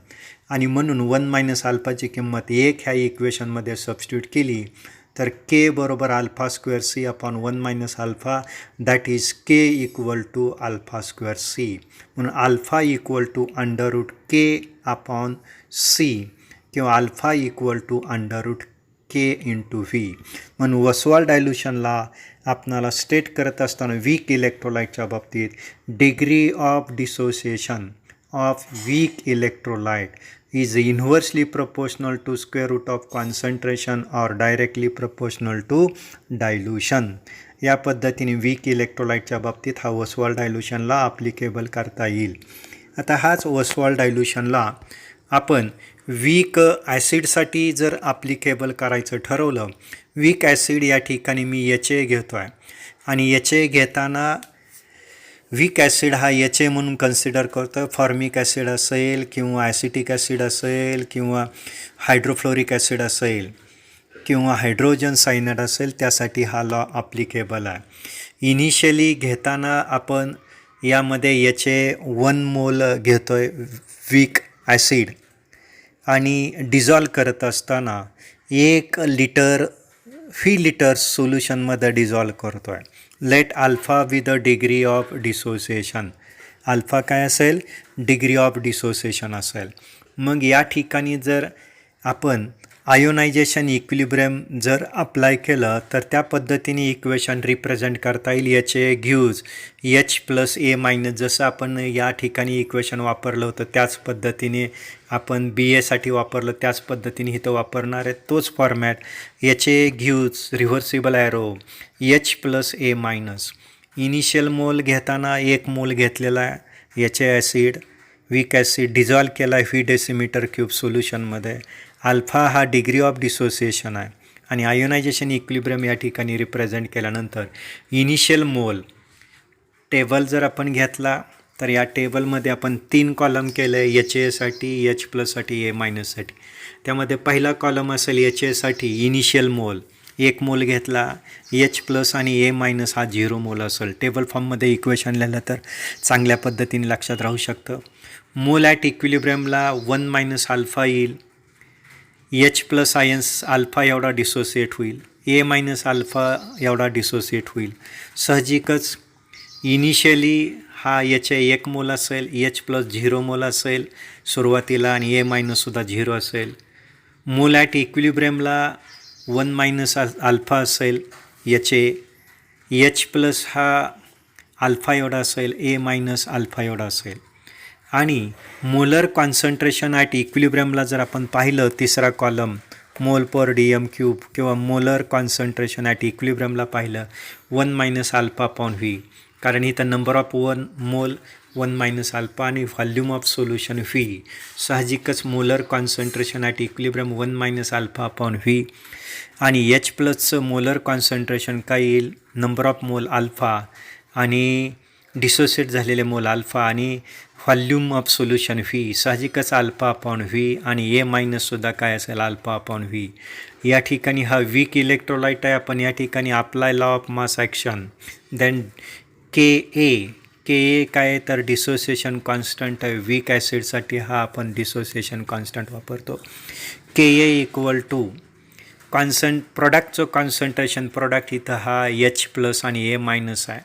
आणि म्हणून 1 मायनस अल्फाची किंमत 1 ह्या इक्वेशनमध्ये सबस्टिट्यूट केली तर के बरोबर alpha square C upon 1 minus alpha, that is K equal to alpha square C. म्हणून alpha equal to under root K upon C किंवा alpha equal to under root K into V. म्हणून Ostwald डायल्युशनला आपणाला state करत असताना weak इलेक्ट्रोलाईटच्या बाबतीत degree of dissociation of weak electrolyte is inversely proportional to square root of concentration or directly proportional to dilution. या पद्धतीने weak इलेक्ट्रोलाइटच्या बाबतीत हा वसवाल डायल्युशनला ॲप्लिकेबल करता येईल. आता हाच वसवाल डायल्युशनला आपण वीक ॲसिडसाठी जर ॲप्लिकेबल करायचं ठरवलं, वीक ॲसिड या ठिकाणी मी HA घेतो आहे आणि HA घेताना वीक ॲसिड हा HA म्हणून कन्सिडर करतो. फॉर्मिक ॲसिड असेल किंवा ॲसिटिक ॲसिड असेल किंवा हायड्रोफ्लोरिक ॲसिड असेल किंवा हायड्रोजन सायनाइड असेल, त्यासाठी हा लॉ ॲप्लिकेबल आहे. इनिशियली घेताना आपण यामध्ये HA 1 मोल घेतो आहे वीक ॲसिड आणि डिझॉल्व करत असताना 1 लिटर फी लिटर सोल्युशनमध्ये डिझॉल्व करतो आहे. Let alpha with the degree of dissociation. Alpha काय असेल? डिग्री ऑफ डिसोसिएशन असेल. मग या ठिकाणी जर आपण आयोनायझेशन इक्विलिब्रियम जर अप्लाय केलं तर त्या पद्धतीने इक्वेशन रिप्रेझेंट करता येईल. HA gives H plus A minus. जसं आपण या ठिकाणी इक्वेशन वापरलं होतं त्याच पद्धतीने आपण BAसाठी वापरलं त्याच पद्धतीने इथं वापरणार आहे. तोच format. HA gives reversible arrow H plus A minus. Initial mole घेताना 1 मोल घेतलेला आहे HA acid, weak acid dissolve केला आहे 20 डेसिमीटर क्यूब सोल्युशनमध्ये. अल्फा हा डिग्री ऑफ डिसोसिएशन आहे आणि आयोनायझेशन इक्विलिब्रियम या ठिकाणी रिप्रेझेंट केल्यानंतर इनिशियल मोल टेबल जर आपण घेतला तर या टेबलमध्ये आपण 3 कॉलम केले आहे. HAसाठी, H प्लससाठी, A मायनससाठी. त्यामध्ये पहिला कॉलम असेल HAसाठी इनिशियल मोल 1 मोल घेतला, H प्लस आणि A मायनस हा 0 मोल असेल. टेबल फॉर्ममध्ये इक्वेशन लिहिलं तर चांगल्या पद्धतीने लक्षात राहू शकतं. मोल ॲट इक्विलिब्रियमला 1 मायनस अल्फा येईल, H प्लस आयन्स अल्फा एवढा डिसोसिएट होईल, A मायनस अल्फा एवढा डिसोसिएट होईल. साहजिकच इनिशियली हा HA 1 मोल असेल, H प्लस 0 मोल असेल सुरुवातीला आणि A मायनससुद्धा 0 असेल. मोल ॲट इक्विलिब्रियमला 1 मायनस अल्फा असेल HA, H प्लस हा अल्फा एवढा असेल, A मायनस अल्फा एवढा असेल. आणि मोलर कॉन्सन्ट्रेशन ॲट इक्विलिब्रियमला जर आपण पाहिलं तिसरा कॉलम मोल पर DM क्यूब किंवा मोलर कॉन्सन्ट्रेशन ॲट इक्विलिब्रियमला पाहिलं 1 मायनस अल्फा अपॉन व्ही. कारण इथं number of mole 1 minus alpha आणि व्हॉल्यूम ऑफ सोल्युशन व्ही. साहजिकच molar concentration at equilibrium 1 minus alpha upon V. आणि H प्लसचं मोलर कॉन्सन्ट्रेशन काय येईल? नंबर ऑफ मोल अल्फा आणि डिसोसिएट झालेले मोल अल्फा आणि व्हॉल्यूम ऑफ सोल्युशन व्ही. साहजिकच अल्फा अपॉन व्ही आणि A मायनससुद्धा काय असेल? Alpha upon V. या ठिकाणी हा वीक इलेक्ट्रोलाइट आहे. आपण या ठिकाणी apply law of mass action. Then के काय तर डिसोसिएशन कॉन्स्टंट आहे. वीक ॲसिडसाठी हा आपण डिसोसिएशन कॉन्स्टंट वापरतो. Ka इक्वल टू प्रोडक्टचं कॉन्सन्ट्रेशन. प्रोडक्ट इथं हा H प्लस आणि A मायनस आहे,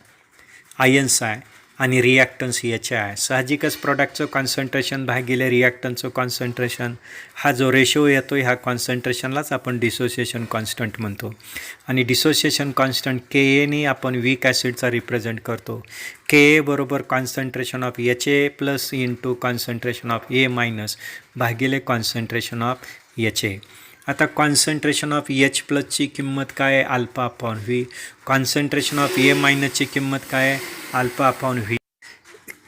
आयन्स आहे आणि रिॲक्टन्स H आहे. साहजिकच प्रोडक्टचं कॉन्सन्ट्रेशन भागिले रिॲक्टन्सचं कॉन्सन्ट्रेशन हा जो रेशो येतो ह्या कॉन्सन्ट्रेशनलाच आपण डिसोसिएशन कॉन्स्टंट म्हणतो. आणि डिसोसिएशन कॉन्स्टंट Kaने आपण वीक ॲसिडचा रिप्रेझेंट करतो. Ka बरोबर concentration of HA plus into concentration of A minus भागिले कॉन्सन्ट्रेशन ऑफ HA. आता कॉन्सन्ट्रेशन ऑफ H प्लसची किंमत काय आहे? Alpha upon V. Concentration of A मायनसची किंमत काय आहे? Alpha upon V.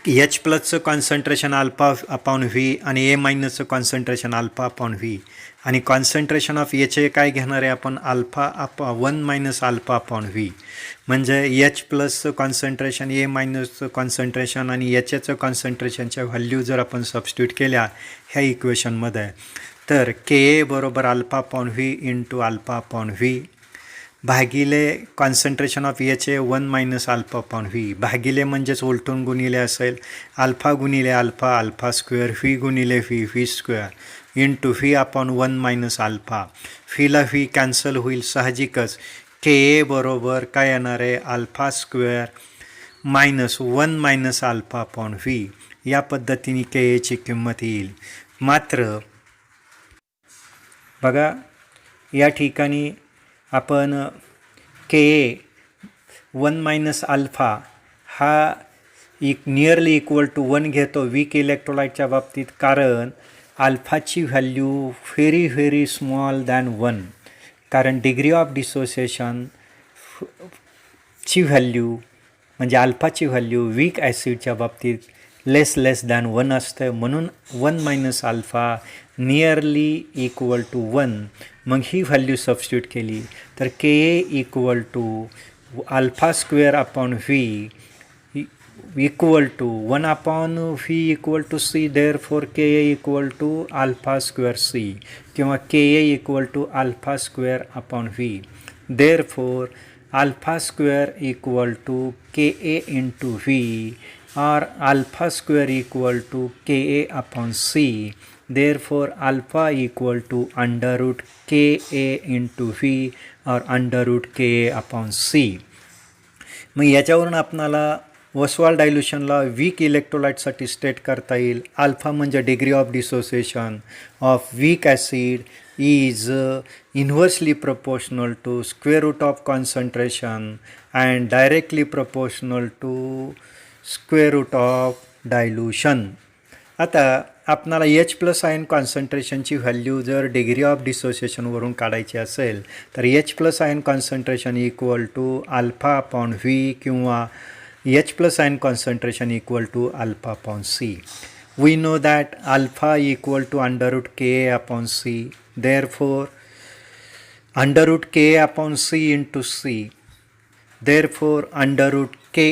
एच प्लसचं कॉन्सन्ट्रेशन अल्फा अपॉन व्ही आणि ए मायनसचं कॉन्सन्ट्रेशन अल्फा अपॉन व्ही आणि कॉन्सन्ट्रेशन ऑफ एच ए काय घेणार आहे आपण alpha 1 minus alpha upon V म्हणजे एच प्लसचं कॉन्सन्ट्रेशन ए मायनसचं कॉन्सन्ट्रेशन आणि एच एचं कॉन्सन्ट्रेशनच्या व्हॅल्यू जर आपण सबस्टिट्यूट केल्या ह्या इक्वेशनमध्ये तर के ए बरोबर alpha upon V into alpha upon V भागिले concentration of H A 1 minus alpha upon V भागिले म्हणजेच उलटून गुणिले असेल अल्फा गुणिले अल्फा अल्फा स्क्वेअर व्ही गुणिले V V square into V upon 1 minus alpha व्हीला व्ही कॅन्सल होईल साहजिकच के ए बरोबर काय येणार आहे alpha square minus 1 minus alpha upon V या पद्धतीने के एची किंमत येईल. मात्र बघा या ठिकाणी आपण के ए 1 मायनस अल्फा हा नियरली इक्वल टू 1 घेतो वीक इलेक्ट्रोलाइटच्या बाबतीत कारण अल्फाची व्हॅल्यू व्हेरी स्मॉल दॅन 1 कारण डिग्री ऑफ डिसोसिएशन ची व्हॅल्यू म्हणजे अल्फाची व्हॅल्यू वीक ॲसिडच्या बाबतीत लेस दॅन 1 असतं म्हणून 1 minus alpha nearly equal to 1 मग ही व्हॅल्यू सबस्टिट्यूट केली तर K A equal to alpha square upon V equal to 1 upon V equal to C therefore K A equal to alpha square C किंवा K A equal to alpha square upon V therefore alpha square equal to K A into V or alpha square equal to Ka upon C. Therefore, alpha equal to under root Ka into V or under root Ka upon C. मग याच्यावरून आपणाला Ostwald डायल्युशनला weak इलेक्ट्रोलाइटसाठी state करता येईल alpha म्हणजे degree of dissociation of weak acid is inversely proportional to square root of concentration and directly proportional to square root of dilution. आता आपणाला एच प्लस आयन कॉन्सन्ट्रेशनची व्हॅल्यू जर डिग्री ऑफ डिसोसिएशनवरून काढायची असेल तर H plus ion concentration equal to alpha upon V किंवा H plus ion concentration equal to alpha upon C. We know that alpha equal to under root K A upon C therefore under root K A upon C into C therefore under root Ka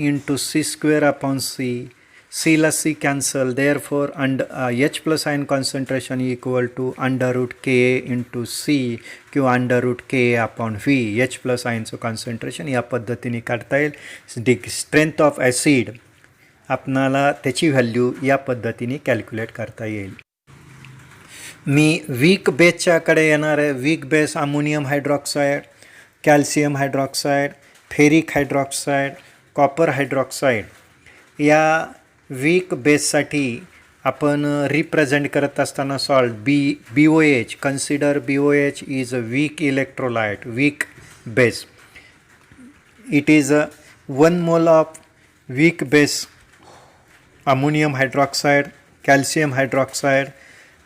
into C square upon C, C ला C cancel, therefore H plus ion concentration equal to under root Ka into C किंवा under root Ka upon V. H plus ion concentration या पद्धतीने काढता येईल. Strength of acid आपणाला त्याची value या पद्धतीने कॅल्क्युलेट करता येईल. मी वीक बेसच्याकडे येणार आहे. Weak base ammonium hydroxide, calcium hydroxide, ferric hydroxide, copper hydroxide या वीक बेससाठी आपण रिप्रेझेंट करत असताना salt B O H consider B O H is a weak electrolyte weak base. It is 1 mole of weak base ammonium hydroxide, calcium hydroxide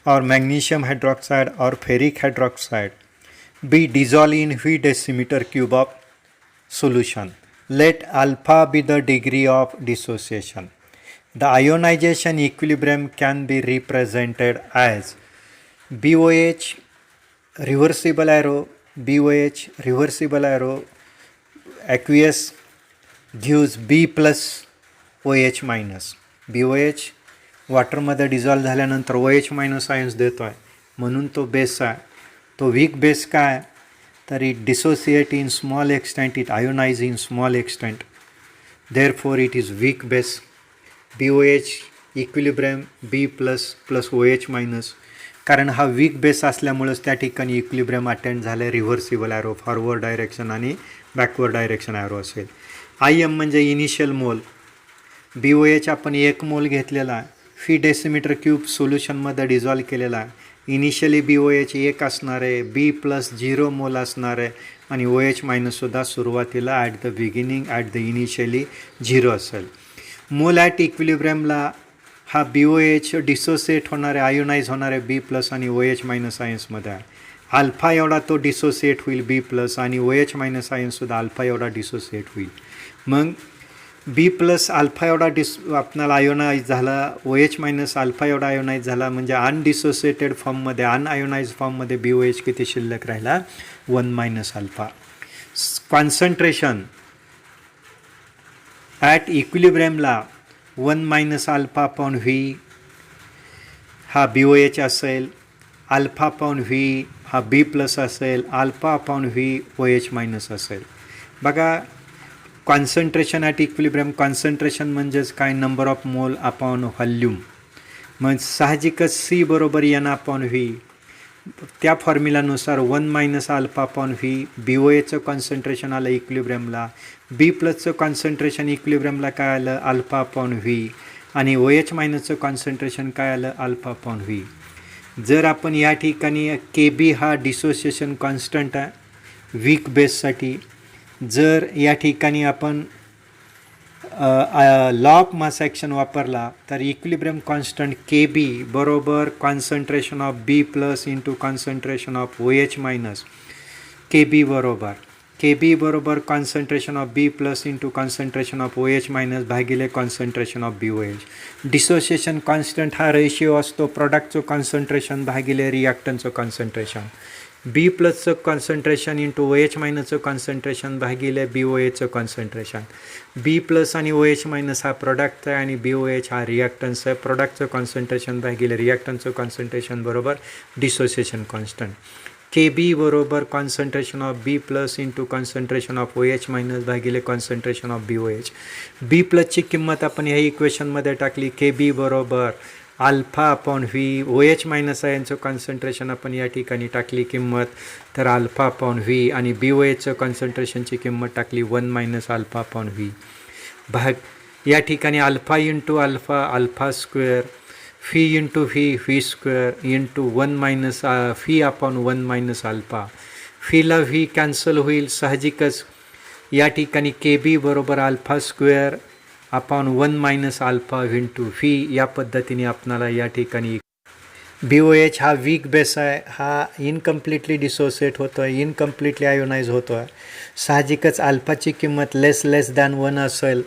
or magnesium hydroxide or ferric hydroxide be dissolved in V decimeter cube of solution. Let alpha be the degree of dissociation. The ionization equilibrium can be represented as BOH reversible arrow, BOH reversible arrow aqueous gives B plus OH minus. BOH वॉटरमध्ये dissolve झाल्यानंतर OH minus ions देतो आहे म्हणून तो base आहे. तो weak base काय तर it dissociate in small extent, it ionise in small extent, therefore it is weak base. BOH equilibrium B plus OH minus कारण हा वीक बेस असल्यामुळेच त्या ठिकाणी इक्विलिब्रियम अटेंड झाले. रिव्हर्सिबल ॲरो फॉरवर्ड डायरेक्शन आणि backward direction arrow असेल. IM म्हणजे initial mole. BOH आपण 1 मोल घेतलेला आहे, फी डेसिमीटर क्यूब सोल्युशनमध्ये डिझॉल्व केलेला आहे. इनिशियली BOH 1 असणार आहे, B प्लस 0 मोल असणार आहे आणि OH मायनससुद्धा सुरुवातीला at the beginning at the initially 0 असेल. मोल ॲट इक्विलिब्रियमला हा BOH डिसोसिएट होणार आहे, आयोनाइज होणार आहे B प्लस आणि OH मायनस आयन्समध्ये आहे. अल्फा एवढा तो डिसोसिएट होईल B प्लस आणि OH मायनस आयन्ससुद्धा अल्फा एवढा डिसोसिएट होईल. मग बी प्लस अल्फा एवढा आपल्याला आयोनाइज झाला, ओ एच मायनस अल्फा एवढा आयोनाइज झाला, म्हणजे अनडिसोसिएटेड फॉर्ममध्ये अनआयोनाइज फॉर्ममध्ये बी ओ एच किती शिल्लक राहिला, 1 मायनस अल्फा. कॉन्सन्ट्रेशन ॲट इक्विलिब्रियमला 1 मायनस अल्फा अपॉन व्ही हा बी ओ एच असेल, अल्फा अपॉन व्ही हा बी प्लस असेल, alpha upon V O H minus असेल. बघा कॉन्सन्ट्रेशन ॲट इक्विलिब्रियम, कॉन्सन्ट्रेशन म्हणजेच काय, number of mole upon volume. मग साहजिकच सी बरोबर एन अपॉन व्ही, त्या फॉर्म्युलानुसार 1 minus alpha upon V, B O एचं कॉन्सन्ट्रेशन आलं इक्विलिब्रियमला, बी प्लसचं कॉन्सन्ट्रेशन इक्विलिब्रियमला काय आलं, अल्फा अपॉन व्ही, आणि ओ एच मायनसचं कॉन्सन्ट्रेशन काय आलं, अल्फा अपॉन व्ही. जर आपण या ठिकाणी के बी हा डिसोसिएशन कॉन्स्टंट आहे वीक बेससाठी, जर या ठिकाणी आपण लॉ ऑफ मास ॲक्शन वापरला तर इक्विलिब्रियम कॉन्स्टंट के बी बरोबर concentration of B plus into concentration of O H minus, K B बरोबर concentration of B plus into concentration of O H minus भागिले concentration of B O H. Dissociation constant हा ratio असतो प्रॉडक्टचं concentration भागिले रिॲक्टनचं concentration. B प्लसचं concentration into O H मायनसचं concentration भागिले बी ओ एचचं कॉन्सन्ट्रेशन. बी प्लस आणि ओ एच मायनस हा प्रोडक्ट आहे आणि बी ओ एच हा रिॲक्टन्स आहे. प्रोडक्टचं कॉन्सन्ट्रेशन भागिले रिॲक्टन्सचं कॉन्सन्ट्रेशन बरोबर डिसोसिएशन कॉन्स्टंट. के बी बरोबर concentration of B plus into concentration of O H minus भागिले concentration of B O H. B प्लसची किंमत आपण ह्या इक्वेशनमध्ये टाकली, के बी बरोबर alpha upon V, O H minus आहे यांचं कॉन्सन्ट्रेशन आपण या ठिकाणी टाकली किंमत, तर अल्फा अपॉन व्ही, आणि बी ओ एचचं कॉन्सन्ट्रेशनची किंमत टाकली 1 मायनस अल्फा अपॉन व्ही. या ठिकाणी alpha into alpha alpha square, V into V square into 1 minus V upon 1 minus alpha. फीला व्ही कॅन्सल होईल, साहजिकच या ठिकाणी के बी बरोबर alpha square upon 1 minus alpha into V. या पद्धतीने आपणाला या ठिकाणी बी ओ एच हा वीक बेस आहे, हा इनकम्प्लिटली डिसोसिएट होतो आहे, इनकम्प्लिटली आयोनाइज होतो आहे. साहजिकच अल्फाची किंमत लेस दॅन 1 असेल,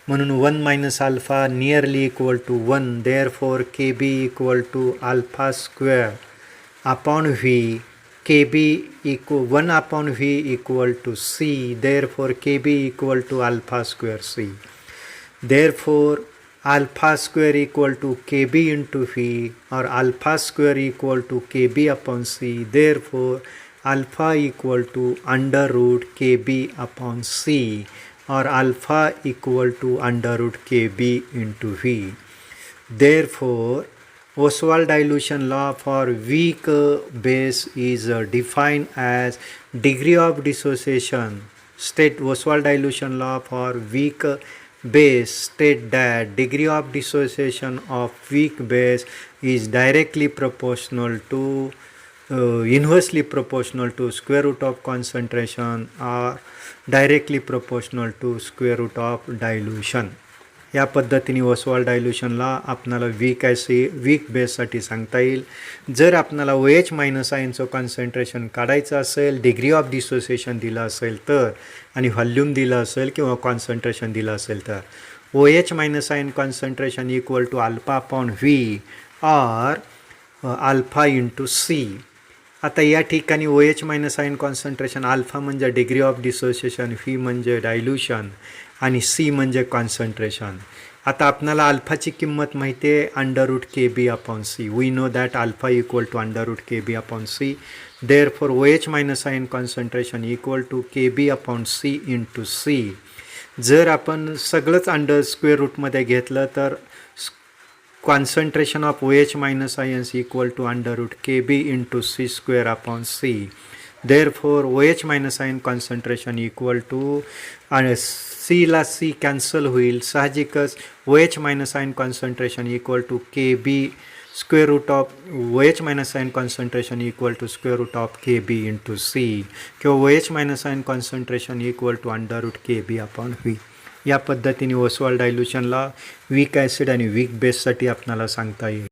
म्हणून 1 minus alpha nearly equal to 1. Therefore K B equal to alpha square upon V, K B 1 upon V equal to C. Therefore K B equal to alpha square C. Therefore, alpha square equal to kb into v, or alpha square equal to kb upon c. Therefore, alpha equal to under root kb upon c, or alpha equal to under root kb into v. Therefore, Ostwald dilution law for weak base is defined as degree of dissociation. State Ostwald dilution law for weak base state that degree of dissociation of weak base is directly proportional to inversely proportional to square root of concentration or directly proportional to square root of dilution. या पद्धतीने Oswald डायल्युशनला आपणाला weak बेससाठी सांगता येईल. जर आपणाला ओ H minus आयनचं concentration काढायचं असेल, डिग्री ऑफ डिसोसिएशन दिलं असेल तर, आणि व्हॉल्यूम दिलं असेल किंवा कॉन्सन्ट्रेशन दिलं असेल तर, O H minus ion concentration equal to alpha upon V or alpha into C. आता या ठिकाणी O H minus ion concentration, alpha म्हणजे डिग्री ऑफ डिसोसिएशन, व्ही म्हणजे डायल्युशन, आणि सी म्हणजे कॉन्सन्ट्रेशन. आता आपणाला अल्फाची किंमत माहिती आहे under root K B upon C. We know that alpha equal to under root K B upon C. Therefore O H minus ion concentration equal to K B upon C into C. जर आपण सगळंच under square रूटमध्ये घेतलं तर concentration of OH minus ions equal to under root KB into C square upon C. Therefore, OH minus ion concentration equal to C ला C cancel होईल, साहजिकच OH minus ion concentration equal to KB square root of OH minus ion concentration equal to square root of KB into C, किंवा OH minus ion concentration equal to under root KB upon V. या पद्धतीने Oswald डायल्युशनला weak acid आणि weak बेससाठी आपणाला सांगता येईल.